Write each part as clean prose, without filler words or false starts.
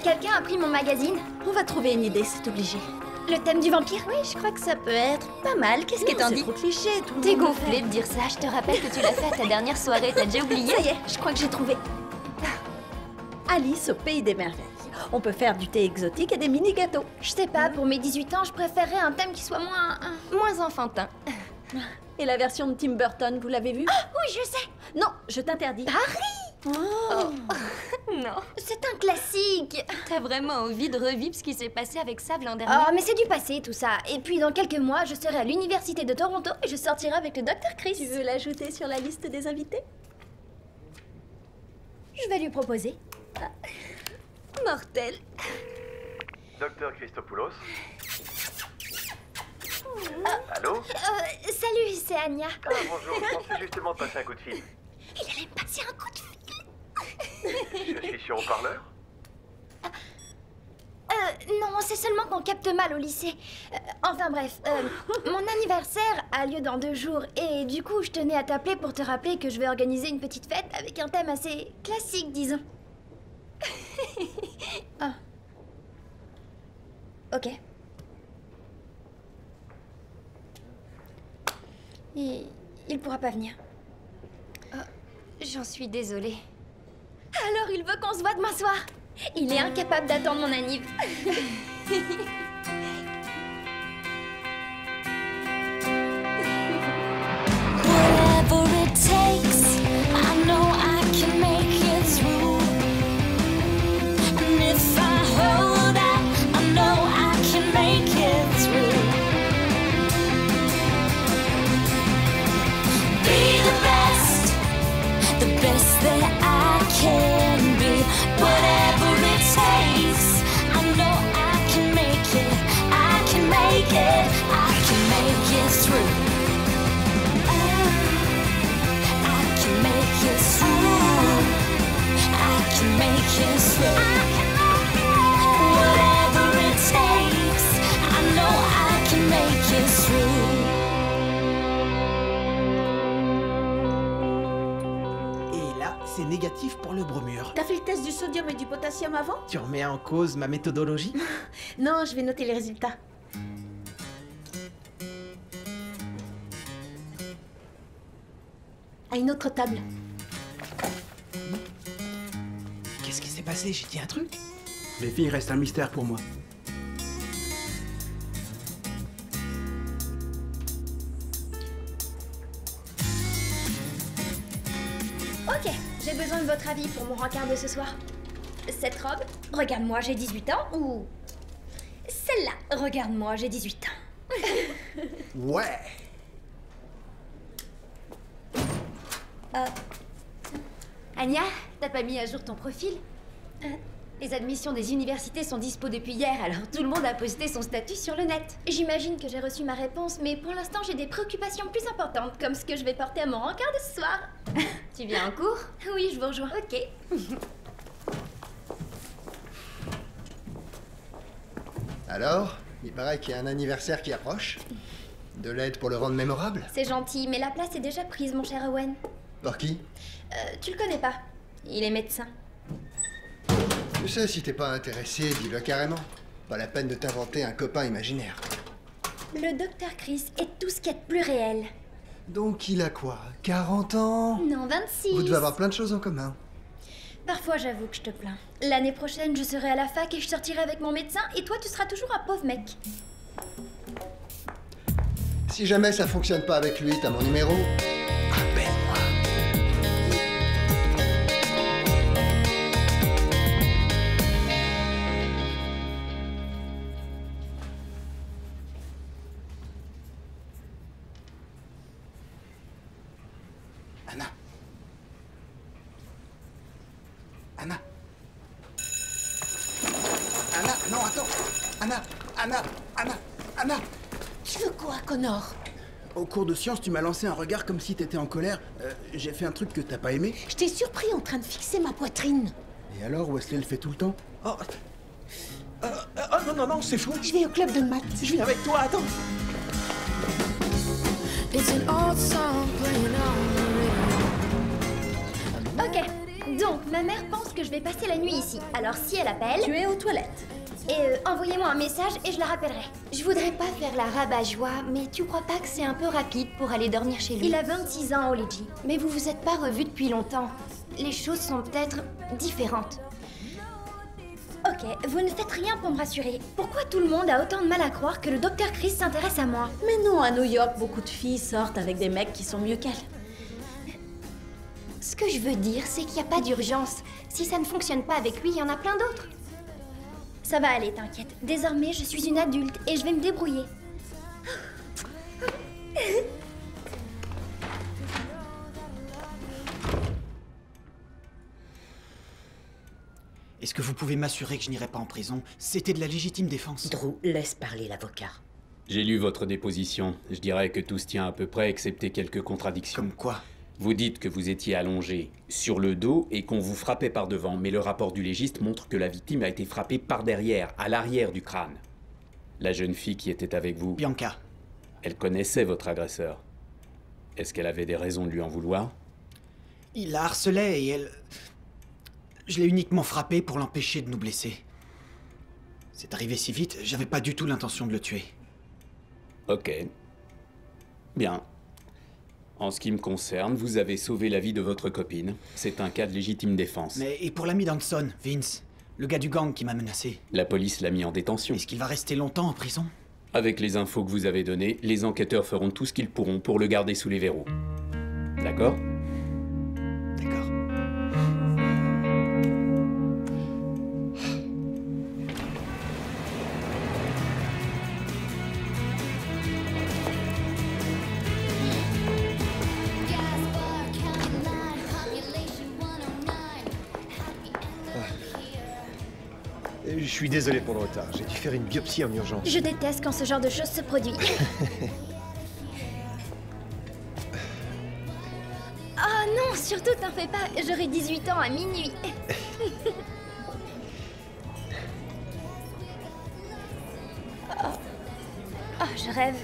Quelqu'un a pris mon magazine? On va trouver une idée, c'est obligé. Le thème du vampire? Oui, je crois que ça peut être pas mal. Qu'est-ce que t'en dis? C'est trop cliché, tout le T'es monde le gonflé fait. de dire ça. Je te rappelle que tu l'as fait à ta dernière soirée. T'as déjà oublié? Ça y est, je crois que j'ai trouvé. Alice au pays des merveilles. On peut faire du thé exotique et des mini-gâteaux. Je sais pas, pour mes 18 ans, je préférerais un thème qui soit Moins enfantin. Et la version de Tim Burton, vous l'avez vue? Oui, je sais! Non, je t'interdis. Non. C'est un classique! T'as vraiment envie de revivre ce qui s'est passé avec Sav l'an dernier? Oh, mais c'est du passé tout ça. Et puis dans quelques mois, je serai à l'université de Toronto et je sortirai avec le Dr. Chris. Tu veux l'ajouter sur la liste des invités? Je vais lui proposer. Mortel. Docteur Christopoulos. Allô? Salut, c'est Anya. Ah bonjour, je pensais justement de passer un coup de fil. Il allait me passer un coup de fil. Je suis sur haut-parleur? Non, c'est seulement qu'on capte mal au lycée. Enfin bref, mon anniversaire a lieu dans 2 jours et du coup, je tenais à t'appeler pour te rappeler que je vais organiser une petite fête avec un thème assez classique, disons. Ah. Ok. Il pourra pas venir. J'en suis désolée. Alors il veut qu'on se voit demain soir. Il est incapable d'attendre mon anniv. Whatever it takes, I know I can make it through. And if I hold out, I know I can make it through. Be the best that I can be. Whatever it takes, I know I can make it. I can make it. I can make it through. I can make it through. I can make it through. Whatever it takes, I know I can make it through. Et là, c'est négatif pour le bromure. T'as fait le test du sodium et du potassium avant? Tu remets en cause ma méthodologie? Non, je vais noter les résultats. À une autre table. Qu'est-ce qui s'est passé? J'ai dit un truc? Les filles restent un mystère pour moi. Ok, j'ai besoin de votre avis pour mon rencard de ce soir. Cette robe, regarde-moi, j'ai 18 ans, ou... Celle-là, regarde-moi, j'ai 18 ans. Ouais. Anya, t'as pas mis à jour ton profil? Les admissions des universités sont dispo depuis hier, alors tout le monde a posté son statut sur le net. J'imagine que j'ai reçu ma réponse, mais pour l'instant j'ai des préoccupations plus importantes, comme ce que je vais porter à mon rencard de ce soir. Tu viens en cours? Oui, je vous rejoins. Ok. Alors, il paraît qu'il y a un anniversaire qui approche. De l'aide pour le rendre mémorable? C'est gentil, mais la place est déjà prise, mon cher Owen. Par qui? Tu le connais pas. Il est médecin. Tu sais, si t'es pas intéressé, dis-le carrément. Pas la peine de t'inventer un copain imaginaire. Le docteur Chris est tout ce qu'il y a de plus réel. Donc il a quoi? 40 ans? Non, 26. Vous devez avoir plein de choses en commun. Parfois, j'avoue que je te plains. L'année prochaine, je serai à la fac et je sortirai avec mon médecin, et toi, tu seras toujours un pauvre mec. Si jamais ça fonctionne pas avec lui, t'as mon numéro? Appelle-moi. Anna. Anna. Anna, non, attends. Anna. Tu veux quoi, Connor? Au cours de sciences, tu m'as lancé un regard comme si t'étais en colère. J'ai fait un truc que t'as pas aimé. Je t'ai surpris en train de fixer ma poitrine. Et alors, Wesley le fait tout le temps? Oh, non, c'est fou. Je vais au club de maths. Je viens avec toi, attends. It's an old song playing on the radio. Ok, Donc, ma mère pense que je vais passer la nuit ici. Alors si elle appelle... Tu es aux toilettes. Et envoyez-moi un message et je la rappellerai. Je voudrais pas faire la rabat-joie, mais tu crois pas que c'est un peu rapide pour aller dormir chez lui? Il a 26 ans, Oligi. Mais vous vous êtes pas revus depuis longtemps. Les choses sont peut-être différentes. Ok, vous ne faites rien pour me rassurer. Pourquoi tout le monde a autant de mal à croire que le docteur Chris s'intéresse à moi? Mais non, à New York, beaucoup de filles sortent avec des mecs qui sont mieux qu'elles. Ce que je veux dire, c'est qu'il n'y a pas d'urgence. Si ça ne fonctionne pas avec lui, il y en a plein d'autres. Ça va aller, t'inquiète. Désormais, je suis une adulte et je vais me débrouiller. Est-ce que vous pouvez m'assurer que je n'irai pas en prison? C'était de la légitime défense. Drew, laisse parler l'avocat. J'ai lu votre déposition. Je dirais que tout se tient à peu près, excepté quelques contradictions. Comme quoi? Vous dites que vous étiez allongé sur le dos et qu'on vous frappait par devant, mais le rapport du légiste montre que la victime a été frappée par derrière, à l'arrière du crâne. La jeune fille qui était avec vous, Bianca. elle connaissait votre agresseur. Est-ce qu'elle avait des raisons de lui en vouloir? Il la harcelait et elle... Je l'ai uniquement frappé pour l'empêcher de nous blesser. C'est arrivé si vite, j'avais pas du tout l'intention de le tuer. Ok. Bien. En ce qui me concerne, vous avez sauvé la vie de votre copine. C'est un cas de légitime défense. Mais et pour l'ami d'Hanson, Vince, le gars du gang qui m'a menacé, La police l'a mis en détention. est-ce qu'il va rester longtemps en prison? Avec les infos que vous avez données, les enquêteurs feront tout ce qu'ils pourront pour le garder sous les verrous. D'accord? D'accord. Je suis désolé pour le retard, j'ai dû faire une biopsie en urgence. Je déteste quand ce genre de choses se produit. Oh non, surtout t'en fais pas, j'aurai 18 ans à minuit. Oh, je rêve.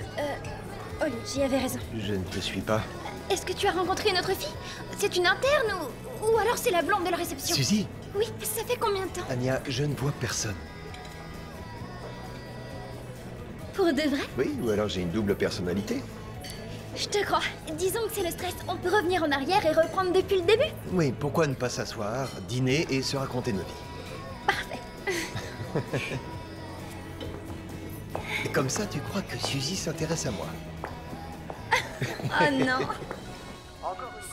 Oligi avait raison. Je ne te suis pas. Est-ce que tu as rencontré une autre fille? C'est une interne ou alors c'est la blonde de la réception? Suzy, Oui, ça fait combien de temps? Anya, je ne vois personne. Pour de vrai? Oui, ou alors j'ai une double personnalité. Je te crois. Disons que c'est le stress. On peut revenir en arrière et reprendre depuis le début. Oui, pourquoi ne pas s'asseoir, dîner et se raconter nos vies? Parfait. Et comme ça, tu crois que Suzy s'intéresse à moi? Oh non.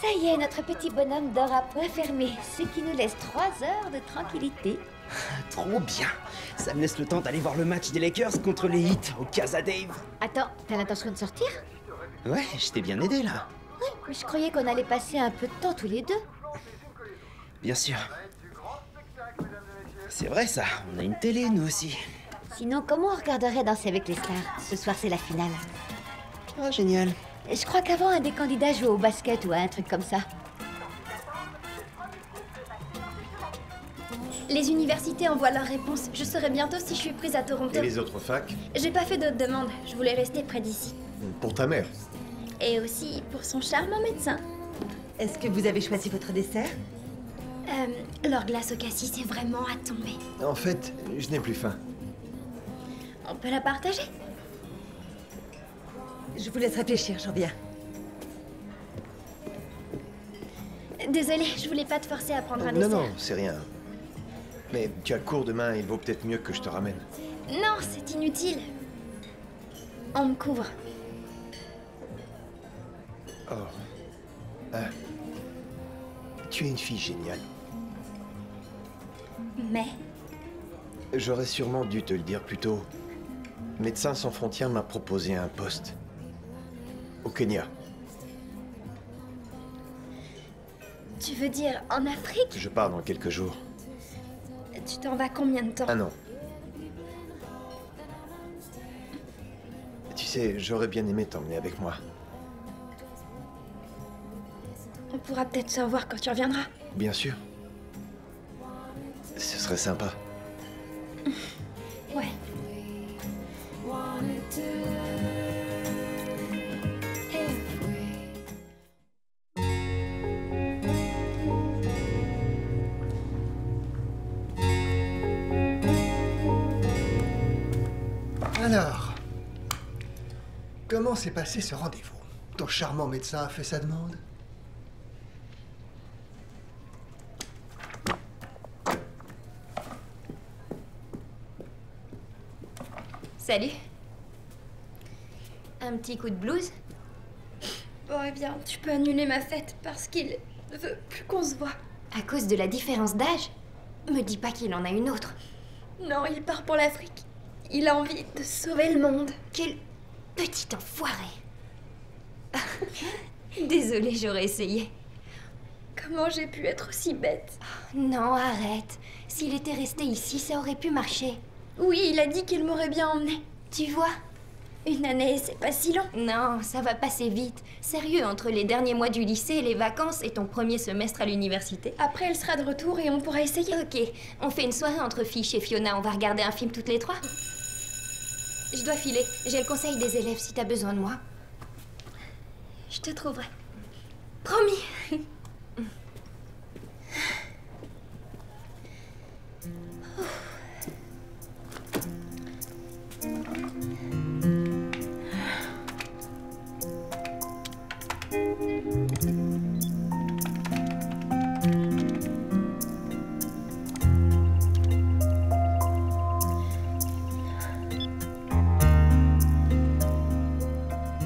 Ça y est, notre petit bonhomme dort à point fermé, ce qui nous laisse 3 heures de tranquillité. Trop bien. Ça me laisse le temps d'aller voir le match des Lakers contre les Heat au Casa Dave. Attends, t'as l'intention de sortir? Ouais, je t'ai bien aidé là. Oui, mais je croyais qu'on allait passer un peu de temps tous les deux. Bien sûr. C'est vrai ça, on a une télé nous aussi. Sinon, comment on regarderait Danser avec les stars? Ce soir, c'est la finale. Ah, génial. Je crois qu'avant, un des candidats jouait au basket ou à un truc comme ça. Les universités envoient leurs réponses. Je saurai bientôt si je suis prise à Toronto. Et les autres facs? J'ai pas fait d'autres demandes. Je voulais rester près d'ici. Pour ta mère. Et aussi pour son charmant médecin. Est-ce que vous avez choisi votre dessert? Leur glace au cassis est vraiment à tomber. En fait, je n'ai plus faim. On peut la partager? Je vous laisse réfléchir, j'en viens. Désolée, je voulais pas te forcer à prendre un Non, dessert. non, c'est rien. Mais tu as cours demain, il vaut peut-être mieux que je te ramène. Non, c'est inutile. On me couvre. Oh. Tu es une fille géniale. Mais... J'aurais sûrement dû te le dire plus tôt. Médecins sans frontières m'a proposé un poste. Au Kenya. Tu veux dire en Afrique? Je pars dans quelques jours. Tu t'en vas combien de temps? Un an. Tu sais, j'aurais bien aimé t'emmener avec moi. On pourra peut-être se revoir quand tu reviendras. Bien sûr. Ce serait sympa. Ouais. Alors, comment s'est passé ce rendez-vous? Ton charmant médecin a fait sa demande? Salut. Un petit coup de blues? Bon, eh bien, tu peux annuler ma fête parce qu'il ne veut plus qu'on se voit. À cause de la différence d'âge? Me dis pas qu'il en a une autre. Non, il part pour l'Afrique. Il a envie de sauver le monde. Quel petit enfoiré. Désolée, j'aurais essayé. Comment j'ai pu être aussi bête? Non, arrête. S'il était resté ici, ça aurait pu marcher. Oui, il a dit qu'il m'aurait bien emmené. Tu vois? Une année, c'est pas si long. Non, ça va passer vite. Sérieux, entre les derniers mois du lycée, les vacances et ton premier semestre à l'université. Après, elle sera de retour et on pourra essayer. Ok, on fait une soirée entre filles chez Fiona, on va regarder un film toutes les trois. Je dois filer. J'ai le conseil des élèves si t'as besoin de moi. Je te trouverai. Promis.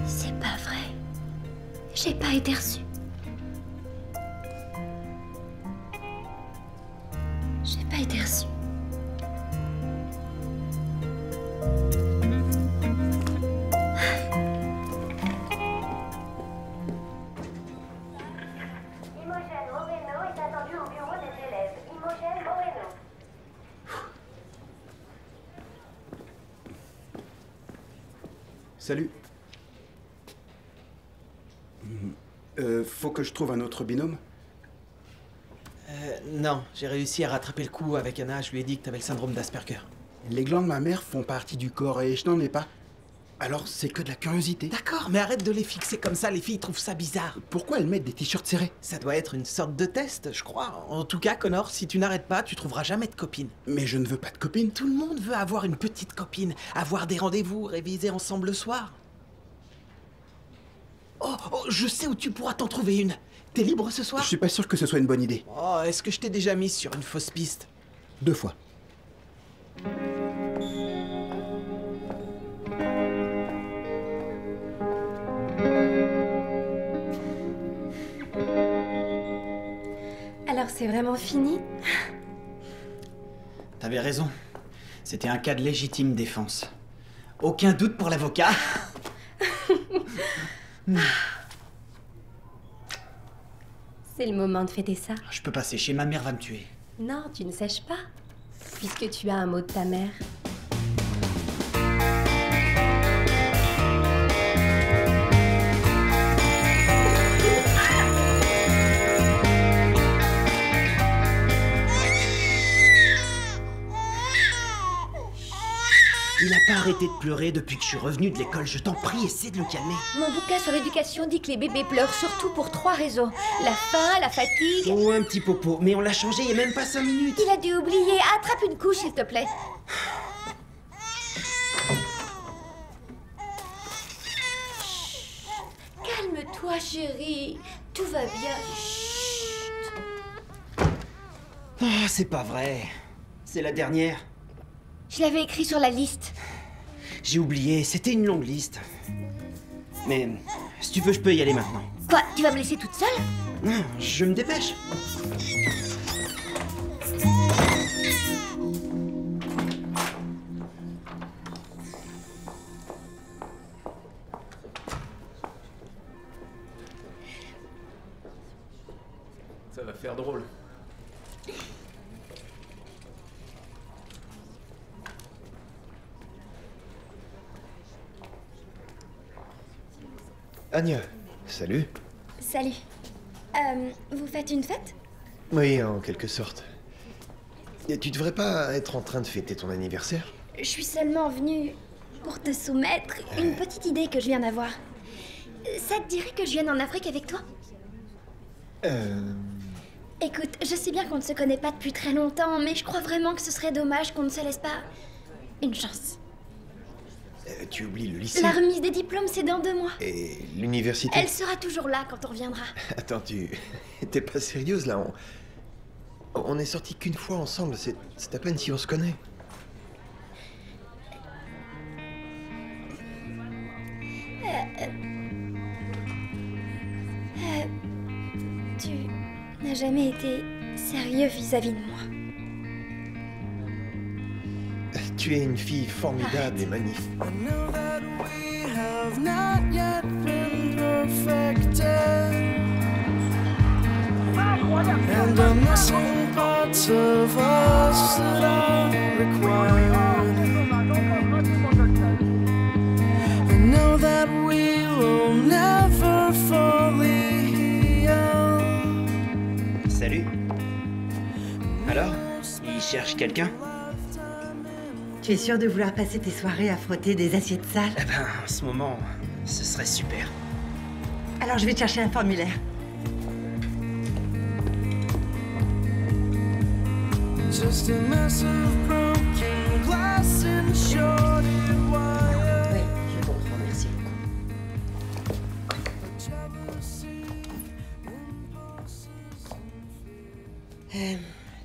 C'est pas vrai. J'ai pas été reçue. J'ai pas été reçue. Imogène Moreno est attendue au bureau des élèves. Imogène Moreno. Salut. Faut que je trouve un autre binôme? Non, j'ai réussi à rattraper le coup avec Anna, je lui ai dit que t'avais le syndrome d'Asperger. Les glandes mammaires font partie du corps et je n'en ai pas. Alors c'est que de la curiosité. D'accord, mais arrête de les fixer comme ça, les filles trouvent ça bizarre. Pourquoi elles mettent des t-shirts serrés? Ça doit être une sorte de test, je crois. En tout cas, Connor, si tu n'arrêtes pas, tu trouveras jamais de copine. Mais je ne veux pas de copine. Tout le monde veut avoir une petite copine, avoir des rendez-vous, réviser ensemble le soir. Oh, je sais où tu pourras t'en trouver une. T'es libre ce soir? Je suis pas sûr que ce soit une bonne idée. Oh, est-ce que je t'ai déjà mis sur une fausse piste? 2 fois. Alors c'est vraiment fini? T'avais raison. C'était un cas de légitime défense. Aucun doute pour l'avocat. C'est le moment de fêter ça. Je peux pas sécher, ma mère va me tuer. Non, tu ne sèches pas. Puisque tu as un mot de ta mère. Il a pas arrêté de pleurer depuis que je suis revenu de l'école. Je t'en prie, essaie de le calmer. Mon bouquin sur l'éducation dit que les bébés pleurent surtout pour 3 raisons. La faim, la fatigue... Oh, un petit popo. Mais on l'a changé il y a même pas 5 minutes. Il a dû oublier. Attrape une couche, s'il te plaît. Calme-toi, chérie. Tout va bien. Chut. Ah, c'est pas vrai. C'est la dernière. Je l'avais écrit sur la liste. J'ai oublié, c'était une longue liste. Mais si tu veux, je peux y aller maintenant. Quoi, tu vas me laisser toute seule? Non, je me dépêche. Ça va faire drôle. Anya, salut. Salut. Vous faites une fête? Oui, en quelque sorte. Et tu devrais pas être en train de fêter ton anniversaire? Je suis seulement venue pour te soumettre une petite idée que je viens d'avoir. Ça te dirait que je vienne en Afrique avec toi? Écoute, je sais bien qu'on ne se connaît pas depuis très longtemps, mais je crois vraiment que ce serait dommage qu'on ne se laisse pas une chance. Tu oublies le lycée. La remise des diplômes, c'est dans 2 mois. Et l'université. Elle sera toujours là quand on reviendra. Attends, t'es pas sérieuse là? On est sortis qu'une fois ensemble, c'est à peine si on se connaît. Tu n'as jamais été sérieux vis-à-vis de moi. Tu es une fille formidable et magnifique. And the missing parts of us that are required. I know that we will never fully heal. Salut. Alors, il cherche quelqu'un? Tu es sûr de vouloir passer tes soirées à frotter des assiettes sales? Eh ben, en ce moment, ce serait super. Alors je vais te chercher un formulaire. Just a mess of broken glass and shorted wire. Oui, je comprends, merci beaucoup.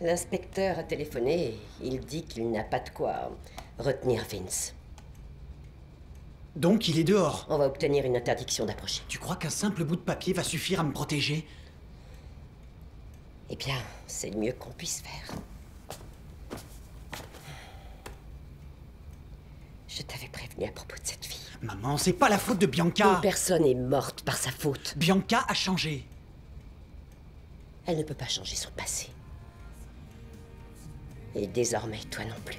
L'inspecteur a téléphoné et il dit qu'il n'a pas de quoi retenir Vince. Donc il est dehors. On va obtenir une interdiction d'approcher. Tu crois qu'un simple bout de papier va suffire à me protéger? Eh bien, c'est le mieux qu'on puisse faire. Je t'avais prévenu à propos de cette fille. Maman, c'est pas la faute de Bianca. Une personne est morte par sa faute. Bianca a changé. Elle ne peut pas changer son passé. Et désormais, toi non plus.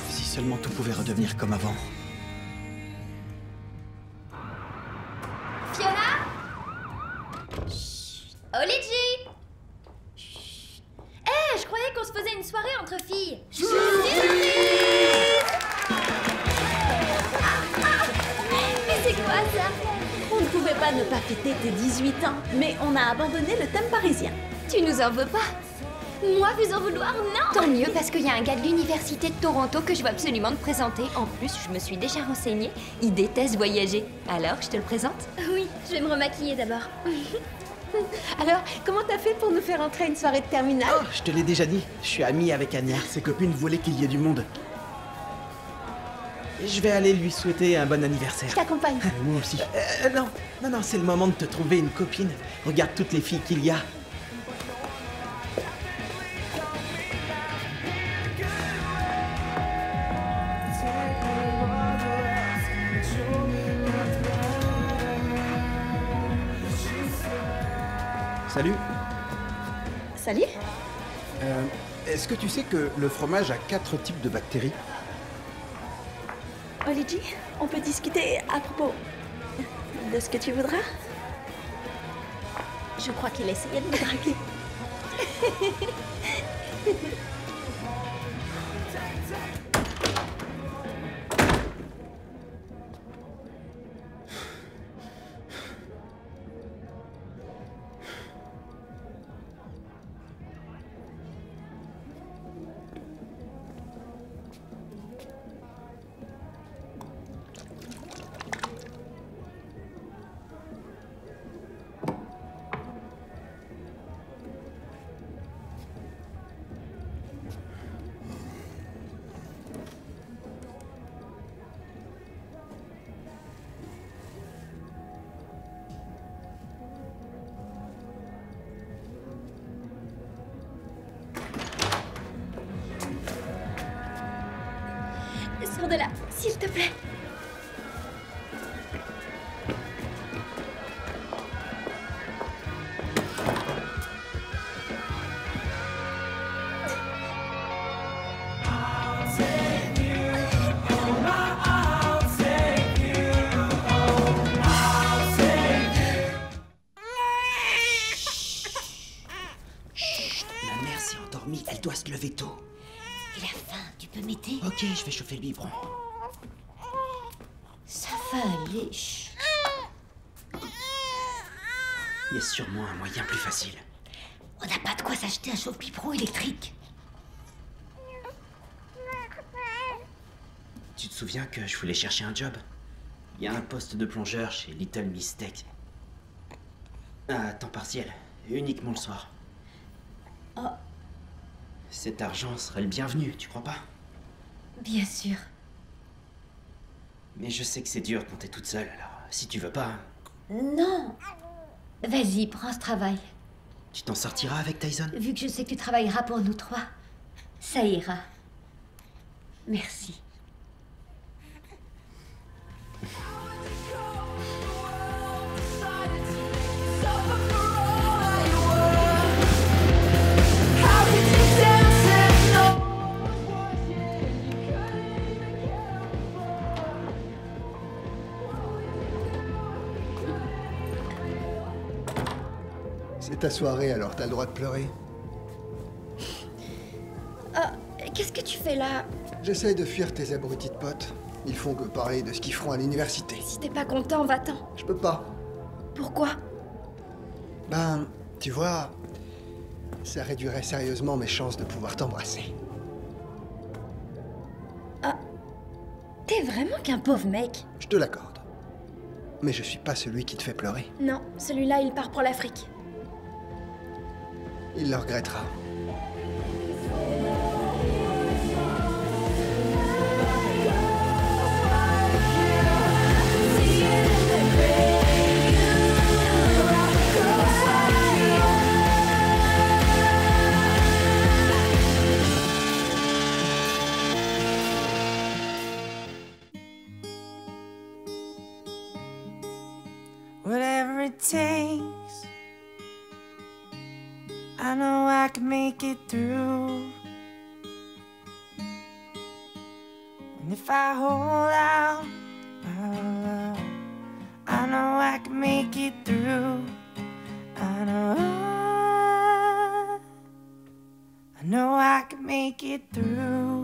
Si seulement tout pouvait redevenir comme avant. Fiona? Chut. Oligi! Chut. Hé, je croyais qu'on se faisait une soirée entre filles. Mais c'est quoi ça? On ne pouvait pas ne pas fêter tes 18 ans, mais on a abandonné le thème parisien. Tu nous en veux pas? Moi, vous en vouloir, non? Tant mieux, parce qu'il y a un gars de l'université de Toronto que je veux absolument te présenter. En plus, je me suis déjà renseignée. Il déteste voyager. Alors, je te le présente? Oui, je vais me remaquiller d'abord. Alors, comment t'as fait pour nous faire entrer à une soirée de terminale? Oh, je te l'ai déjà dit, je suis ami avec Anya. Ses copines voulaient qu'il y ait du monde. Je vais aller lui souhaiter un bon anniversaire. Je t'accompagne. Moi aussi. Non, c'est le moment de te trouver une copine. Regarde toutes les filles qu'il y a. Salut. Salut. Est-ce que tu sais que le fromage a 4 types de bactéries? Oligi, on peut discuter à propos de ce que tu voudras? Je crois qu'il essayait de me draguer. Sors de là, s'il te plaît. Ma mère s'est endormie, elle doit se lever tôt. Il a faim, tu peux m'aider? Ok, je vais chauffer le biberon. Ça va aller. Chut. Il y a sûrement un moyen plus facile. On n'a pas de quoi s'acheter un chauffe-biberon électrique. Tu te souviens que je voulais chercher un job? Il y a un poste de plongeur chez Little Miss Tech. À temps partiel, uniquement le soir. Oh. Cet argent serait le bienvenu, tu crois pas? Bien sûr. Mais je sais que c'est dur quand t'es toute seule, alors si tu veux pas... Non. Vas-y, prends ce travail. Tu t'en sortiras avec Tyson? Vu que je sais que tu travailleras pour nous trois, ça ira. Merci. C'est ta soirée, alors t'as le droit de pleurer. Qu'est-ce que tu fais là? J'essaye de fuir tes abrutis de potes. Ils font que parler de ce qu'ils feront à l'université. Si t'es pas content, va-t'en. Je peux pas. Pourquoi? Ben, tu vois, ça réduirait sérieusement mes chances de pouvoir t'embrasser. T'es vraiment qu'un pauvre mec. Je te l'accorde. Mais je suis pas celui qui te fait pleurer. Non, celui-là, il part pour l'Afrique. Il le regrettera. Whatever it takes, I know I can make it through. And if I hold out my love, I know I can make it through. I know I can make it through.